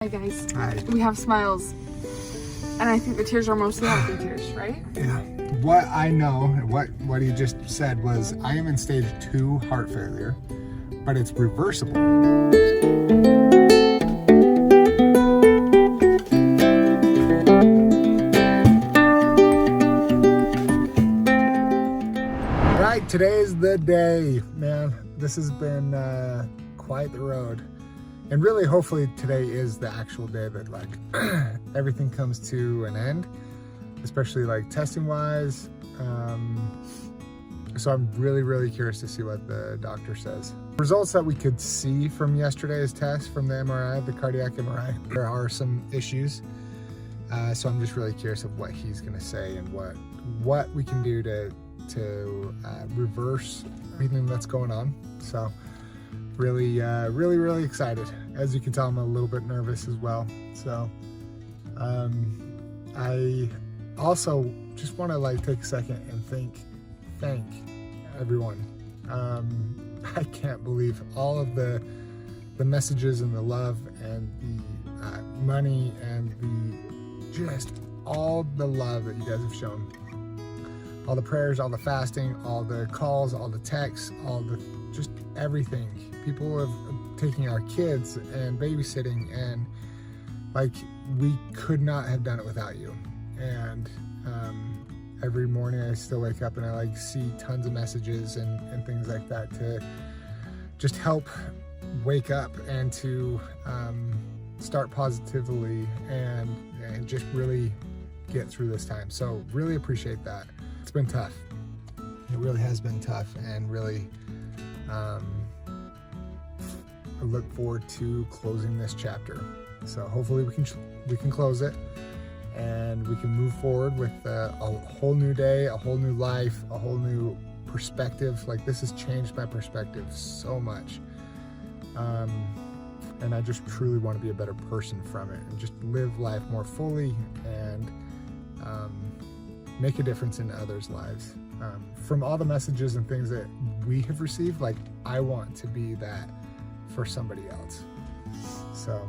Hi guys. Hi. We have smiles. And I think the tears are mostly happy tears, right? Yeah. What I know, what he just said was, I am in stage 2 heart failure, but it's reversible. Right, today's the day, man. This has been quite the road. And really, hopefully today is the actual day that like everything comes to an end, especially like testing wise. So I'm really curious to see what the doctor says. Results that we could see from yesterday's test from the MRI, the cardiac MRI, there are some issues. So I'm just really curious of what he's gonna say and what we can do to reverse everything that's going on. So really excited. As you can tell, I'm a little bit nervous as well. So I also just want to like take a second and thank everyone. I can't believe all of the messages and the love and the money and just all the love that you guys have shown. All the prayers, all the fasting, all the calls, all the texts, all the just everything. People have taking our kids and babysitting, and like we could not have done it without you. And every morning I still wake up and I like see tons of messages and things like that to just help wake up and to start positively and just really get through this time. So really appreciate that. It's been tough. It really has been tough, and really I look forward to closing this chapter. So hopefully we can close it and we can move forward with a whole new day, a whole new life, a whole new perspective. Like this has changed my perspective so much. And I just truly want to be a better person from it and just live life more fully and make a difference in others' lives. From all the messages and things that we have received, like I want to be that for somebody else. So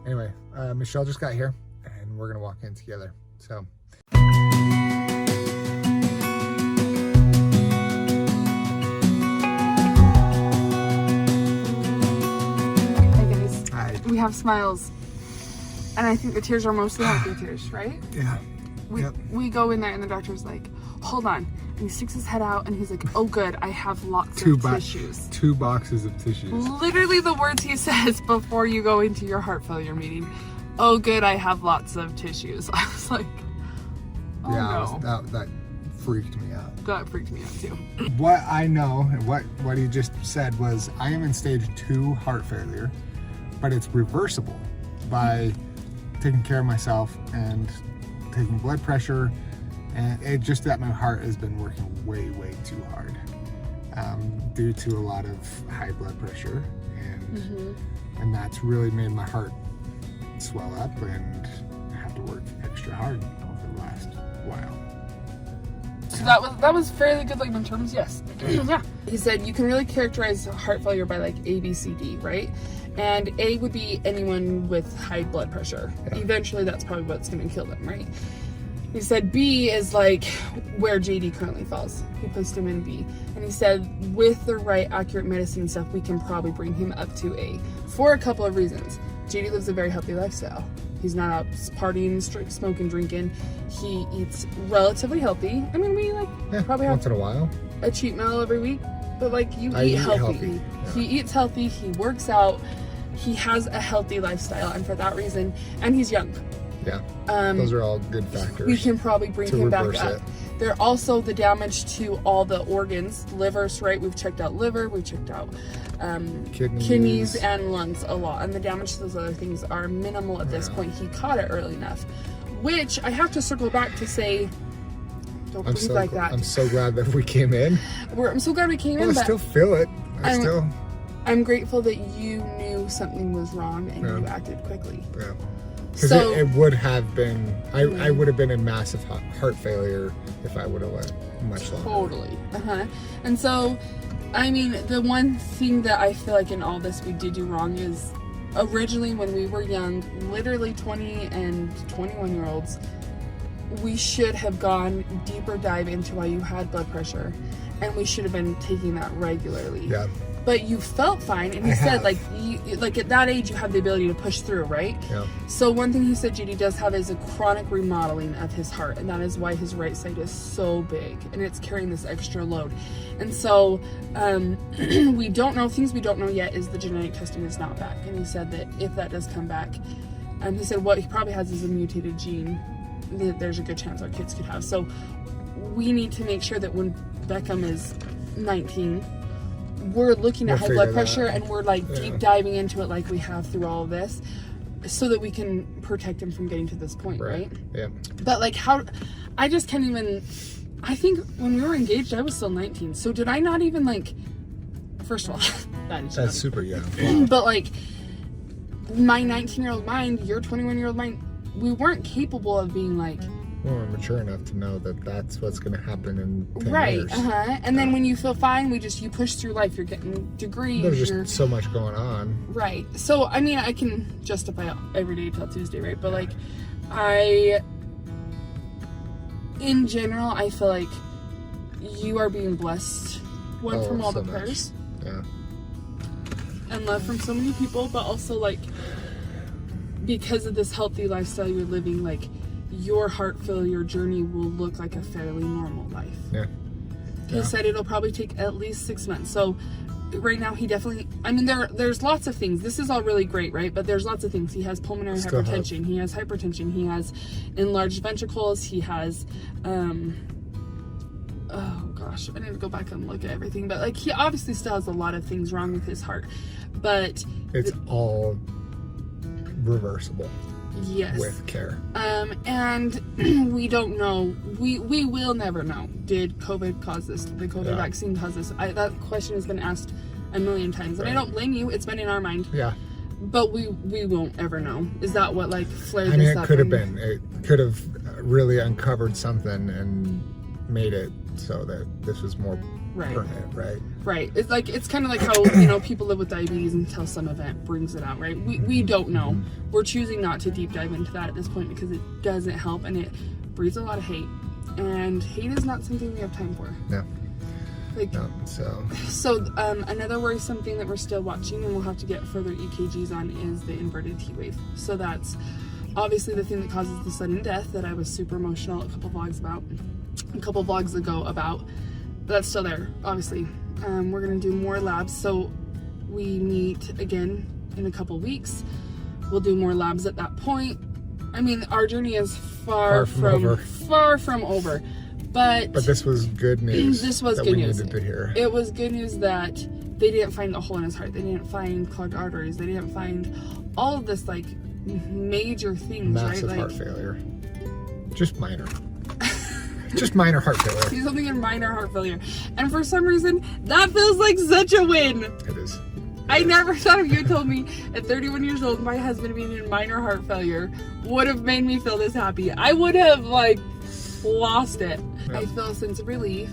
anyway, Michelle just got here and we're gonna walk in together. So Hi guys. Hi. We have smiles. And I think the tears are mostly happy tears, right? Yeah. We go in there and the doctor's like, hold on. And he sticks his head out and he's like, oh good, I have lots of tissues. 2 boxes of tissues. Literally the words he says before you go into your heart failure meeting. Oh good, I have lots of tissues. I was like, oh yeah, no. That freaked me out. That freaked me out too. What I know and what he just said was, I am in stage 2 heart failure, but it's reversible by taking care of myself and taking blood pressure, and it just that my heart has been working way too hard due to a lot of high blood pressure, and that's really made my heart swell up, and I have to work extra hard over the last while. So that was fairly good layman terms, yes. Yeah. He said you can really characterize heart failure by like A, B, C, D, right? And A would be anyone with high blood pressure. Yeah. Eventually that's probably what's gonna kill them, right? He said B is like where JD currently falls. He placed him in B. And he said with the right accurate medicine and stuff, we can probably bring him up to A for a couple of reasons. JD lives a very healthy lifestyle. He's not out partying, smoking, drinking. He eats relatively healthy. I mean, we like probably have once in a while a cheat meal every week, but like you eat healthy. Yeah. He eats healthy, he works out, he has a healthy lifestyle, and for that reason, and he's young. Yeah, those are all good factors. We can probably bring him back up. There are also the damage to all the organs, livers, right? We've checked out liver, we've checked out kidneys and lungs a lot, and the damage to those other things are minimal at this point. He caught it early enough, which I have to circle back to say, don't breathe like that. I'm so glad that we came in. I'm so glad we came in. I still feel it. I'm grateful that you knew something was wrong and you acted quickly. Yeah. Because it would have been, I would have been in massive heart failure if I would have went much longer. Totally. And so, I mean, the one thing that I feel like in all this we did do wrong is originally when we were young, literally 20 and 21-year-olds, we should have gone deeper dive into why you had blood pressure, and we should have been taking that regularly. Yeah. But you felt fine, and he said, like, like at that age, you have the ability to push through, right? Yeah. So one thing he said Judy does have is a chronic remodeling of his heart, and that is why his right side is so big, and it's carrying this extra load. And so we don't know, things we don't know yet is the genetic testing is not back. And he said that if that does come back, he said what he probably has is a mutated gene that there's a good chance our kids could have. So we need to make sure that when Beckham is 19, we're looking at high blood pressure and we're like deep diving into it like we have through all of this, so that we can protect him from getting to this point, right? Yeah. But like how, I just can't even, I think when we were engaged, I was still 19. So did I not even like, first of all, that's super young. Wow. But like my 19-year-old mind, your 21-year-old mind, we weren't capable of being like, we're mature enough to know that that's what's going to happen in 10 years. And then when you feel fine, you push through life. You're getting degrees. There's just so much going on. Right. So, I mean, I can justify every day till Tuesday, right? But like, in general, I feel like you are being blessed. One, from all the prayers. Yeah. And love from so many people, but also like, because of this healthy lifestyle you're living, like, your heart failure journey will look like a fairly normal life. Yeah. He said it'll probably take at least 6 months. So right now he definitely, I mean, there's lots of things. This is all really great, right? But there's lots of things. He has pulmonary hypertension. He has hypertension. He has enlarged ventricles. He has, oh gosh, I need to go back and look at everything. But like, he obviously still has a lot of things wrong with his heart. But it's all reversible. Yes. With care. And we don't know. We will never know. Did COVID cause this? Did the COVID vaccine cause this? That question has been asked a million times. And I don't blame you. It's been in our mind. Yeah. But we won't ever know. Is that what like flared this up? I mean, it could have been. It could have really uncovered something and made it so that this was more permanent, right? Right. It's like, it's kind of like how, you know, people live with diabetes until some event brings it out, right? We don't know. We're choosing not to deep dive into that at this point because it doesn't help and it breeds a lot of hate. And hate is not something we have time for. No. Like, no, so another worrisome thing that we're still watching and we'll have to get further EKGs on is the inverted T wave. So that's obviously the thing that causes the sudden death that I was super emotional a couple vlogs ago about. But that's still there, obviously. We're gonna do more labs, so we meet again in a couple weeks. We'll do more labs at that point. I mean, our journey is far from over. But this was good news. This was good news. Needed to hear. It was good news that they didn't find a hole in his heart. They didn't find clogged arteries. They didn't find all of this like major things. Massive right? heart failure. Just minor. Just minor heart failure. See something in minor heart failure. And for some reason, that feels like such a win. It is. I never thought if you had told me at 31 years old, my husband being in minor heart failure would have made me feel this happy. I would have like lost it. Yeah. I feel a sense of relief.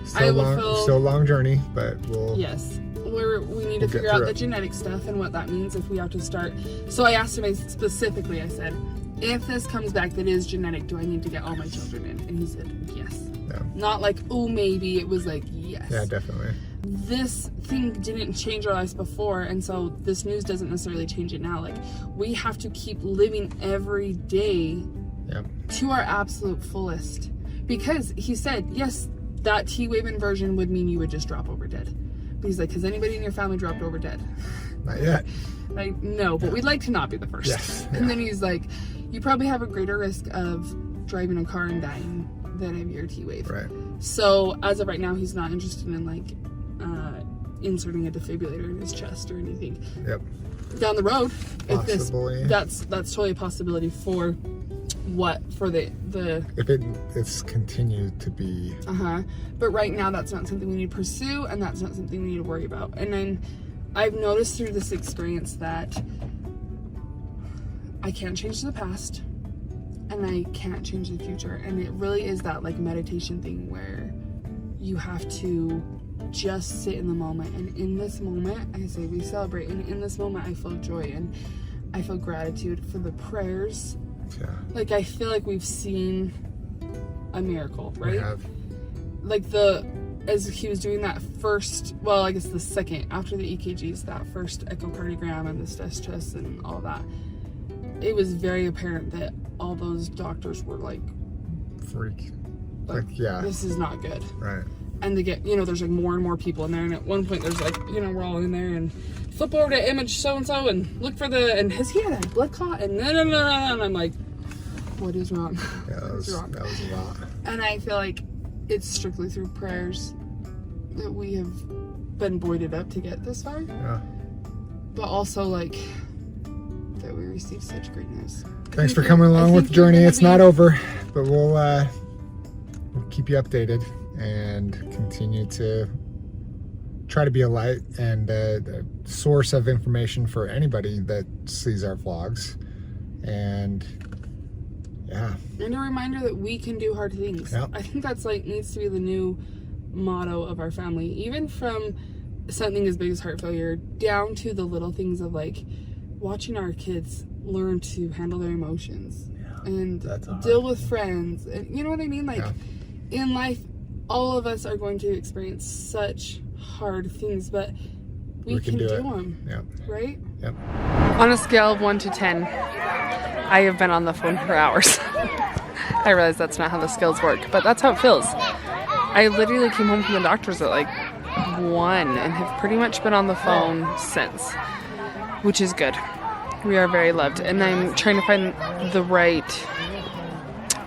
Still a long journey, but we'll... Yes. We need to figure out the genetic stuff and what that means if we have to start. So I asked him specifically, I said, if this comes back that is genetic, do I need to get all my children in? And he said, yes. Yeah. Not like, oh, maybe. It was like, yes. Yeah, definitely. This thing didn't change our lives before, and so this news doesn't necessarily change it now. Like, we have to keep living every day to our absolute fullest. Because he said, yes, that T-wave inversion would mean you would just drop over dead. But he's like, has anybody in your family dropped over dead? Not yet. Like, no, but we'd like to not be the first. Yes. And then he's like, you probably have a greater risk of driving a car and dying than of your T-wave. Right. So as of right now, he's not interested in like inserting a defibrillator in his chest or anything. Yep. Down the road, possibly. That's totally a possibility for the if it's continued to be. But right now, that's not something we need to pursue, and that's not something we need to worry about. And then I've noticed through this experience that I can't change the past and I can't change the future. And it really is that like meditation thing where you have to just sit in the moment. And in this moment, I say we celebrate. And in this moment, I feel joy and I feel gratitude for the prayers. Yeah. Like, I feel like we've seen a miracle, right? We have. Like as he was doing that first, well, I guess the second, after the EKGs, that first echocardiogram and the stress tests and all that, it was very apparent that all those doctors were like, Freak. Like, yeah. This is not good. Right. And they get, there's like more and more people in there. And at one point there's like, we're all in there and flip over to image so-and-so and look for and has he had a blood clot? And no. And I'm like, what is wrong? Yeah, that was a lot. And I feel like it's strictly through prayers that we have been buoyed up to get this far. Yeah. But also like that we received such great news. Thanks for coming along with the journey. It's not over, but we'll keep you updated and continue to try to be a light and a source of information for anybody that sees our vlogs. And yeah. And a reminder that we can do hard things. Yep. I think that's like needs to be the new motto of our family. Even from something as big as heart failure down to the little things of like watching our kids learn to handle their emotions and deal with friends. And you know what I mean? Like in life, all of us are going to experience such hard things, but we can do them. Yep. Right? Yep. On a scale of 1 to 10, I have been on the phone for hours. I realize that's not how the scales work, but that's how it feels. I literally came home from the doctor's at like 1 and have pretty much been on the phone since, which is good. We are very loved, and I'm trying to find the right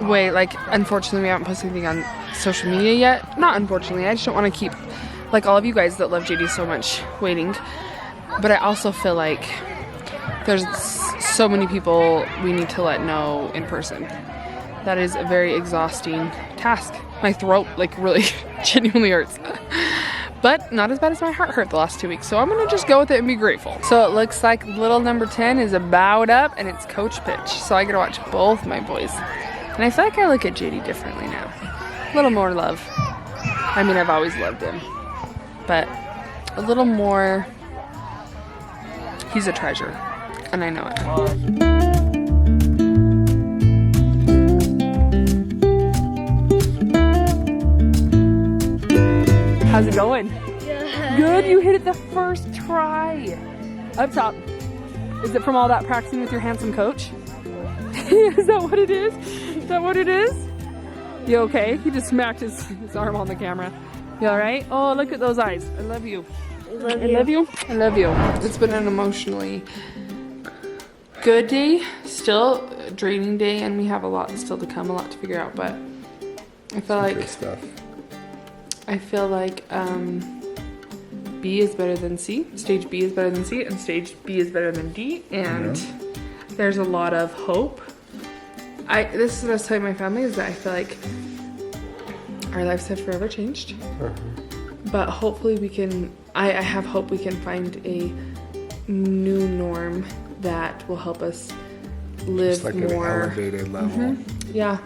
way. Like, unfortunately, we haven't posted anything on social media yet. Not unfortunately, I just don't want to keep, like all of you guys that love JD so much, waiting. But I also feel like there's so many people we need to let know in person. That is a very exhausting task. My throat like really genuinely hurts. But not as bad as my heart hurt the last 2 weeks. So I'm gonna just go with it and be grateful. So it looks like little number 10 is bowed up and it's coach pitch. So I get to watch both my boys. And I feel like I look at JD differently now. A little more love. I mean, I've always loved him. But a little more, he's a treasure. And I know it. How's it going? Good. Good, you hit it the first try. Up top. Is it from all that practicing with your handsome coach? Is that what it is? Is that what it is? You okay? He just smacked his arm on the camera. You alright? Oh, look at those eyes. I love you. I love you. I love you. It's been an emotionally good day. Still a draining day, and we have a lot still to come, a lot to figure out, but I feel like good stuff. I feel like B is better than C, stage B is better than C, and stage B is better than D, and there's a lot of hope. This is what I was telling my family, is that I feel like our lives have forever changed, but hopefully we can, I have hope we can find a new norm that will help us live just like more an elevated level. Yeah.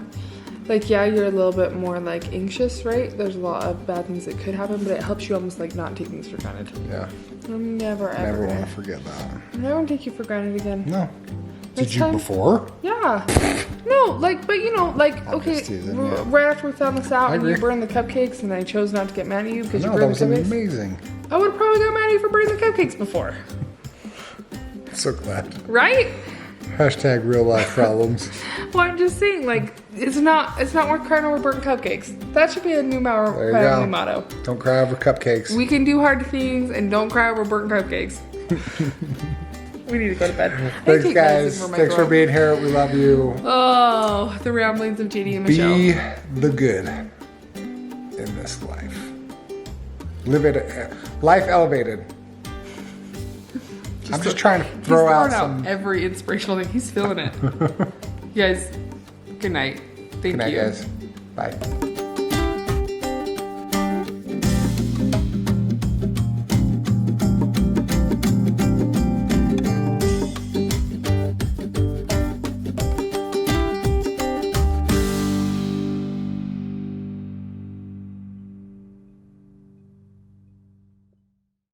Like, yeah, you're a little bit more, like, anxious, right? There's a lot of bad things that could happen, but it helps you almost, like, not take things for granted. Yeah. I'm never, ever. Never want to forget that. I never want to take you for granted again. No. Did Next you time? before? Yeah. No, like, but, you know, like, I'm okay, just teasing, yeah. right after we found this out I and you agree. burned the cupcakes and I chose not to get mad at you because you No, that burned was the cupcakes. amazing. I would have probably got mad at you for burning the cupcakes before. So glad. Right? Hashtag real life problems. Well, I'm just saying, like, it's not worth crying over burnt cupcakes. That should be a new There you family go. motto. Don't cry over cupcakes. We can do hard things and don't cry over burnt cupcakes. We need to go to bed. Thanks, guys. Thanks for being here. We love you. Oh, the ramblings of JD and Michelle. Be the good in this life. Live it. Life elevated. I'm just trying to throw out some. Every inspirational thing. He's feeling it. You guys, good night. Thank Good night, you. guys. Bye.